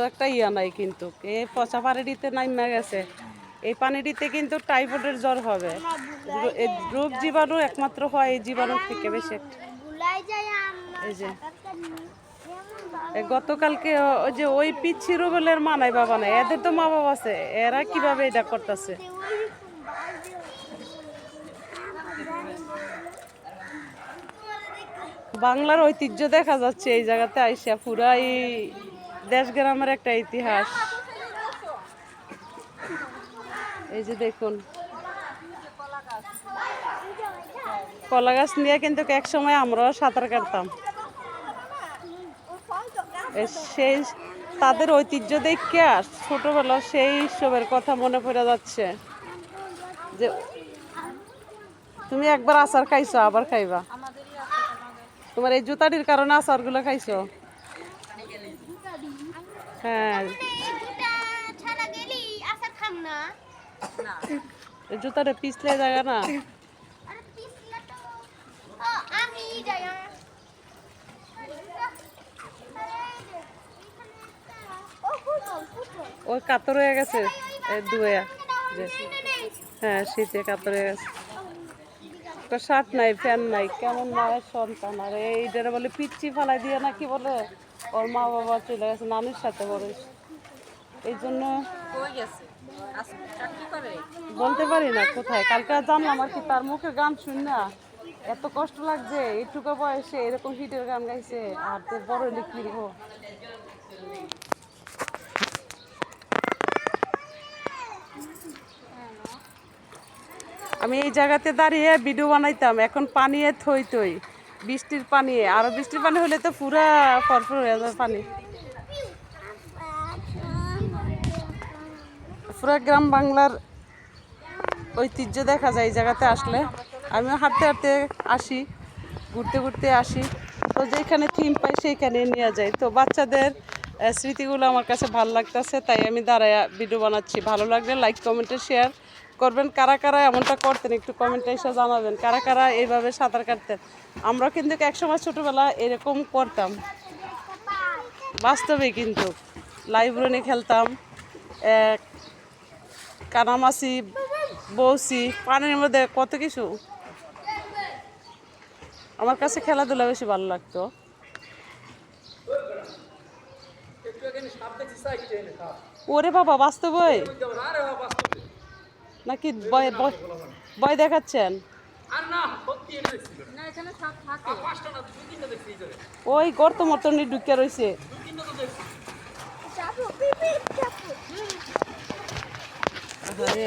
একটা ইয়া নাই, কিন্তু এই পচা পানিটিতে নাইমা গেছে। এই পানিটিতে কিন্তু টাইফয়েডের জ্বর হবে। এই রোগ জীবাণু একমাত্র হয় এই জীবাণু থেকে বেশি। এই যে গতকালকে ওই যে ওই পিচ্ছি রুবেলের মা নাই বাবা নাই, এদের তো মা বাবা আছে, এরা কিভাবে এটা করতেছে? বাংলার ঐতিহ্য দেখা যাচ্ছে এই জায়গাতে আইসা, পুরাই দেশ গ্রামের একটা ইতিহাস। এই যে দেখুন কলা গাছ নিয়ে কিন্তু এক সময় আমরাও সাঁতার কাটতাম। সেই তাদের ঐতিহ্য দেখে ছোটবেলা সেই সবের কথা মনে পড়ে যাচ্ছে যে তুমি একবার আচার খাইছো, আবার খাইবা। তোমার এই জুতাটির কারণে আচারগুলো খাইছো? হ্যাঁ, জুতাটা পিছলে জায়গা না। ওই কাতর হয়ে গেছে দুয়া, হ্যাঁ শীতে কাতর হয়ে গেছে। একটা শার্ট নাই, ফ্যান নাই, কেমন মায়ের সন্তান। আর এইটারে বলে পিচ্ছি ফালাই দিয়ে না কি বলে, ওর মা বাবা চলে গেছে নানির সাথে বড়। এই জন্য বলতে পারি না কোথায়। কালকে জানলাম আর কি, তার মুখের গান শুন না এত কষ্ট লাগছে। এইটুকু বয়সে এরকম হিটের গান গাইছে, আর তো বড় লিখি হো। আমি এই জায়গাতে দাঁড়িয়ে ভিডিও বানাইতাম, এখন পানি থই থই, বৃষ্টির পানি। আর বৃষ্টির পানি হলে তো পুরা ফরফর হয়ে যাবে পানি। পুরা গ্রাম বাংলার ঐতিহ্য দেখা যায় এই জায়গাতে আসলে। আমিও হাঁটতে হাঁটতে আসি, ঘুরতে ঘুরতে আসি, তো যেখানে থিম পাই সেইখানে নিয়ে যাই। তো বাচ্চাদের স্মৃতিগুলো আমার কাছে ভালো লাগতেছে, তাই আমি দাঁড়ায় ভিডিও বানাচ্ছি। ভালো লাগলে লাইক কমেন্টে শেয়ার করবেন। কারা কারা এমনটা করতেন একটু কমেন্টে এসে জানাবেন, কারা কারা এইভাবে সাঁতার কাটতেন। আমরা কিন্তু একসময় ছোটোবেলা এরকম করতাম, বাস্তবে কিন্তু লাইব্রেরি খেলতাম, কানামাছি, বৌসি, পানির মধ্যে কত কিছু। আমার কাছে খেলাধুলা বেশি ভালো লাগতো। ওরে বাবা, বাস্তবই নাকি ভয় দেখাচ্ছেন? ওই গর্ত মতনই ঢুকে রয়েছে।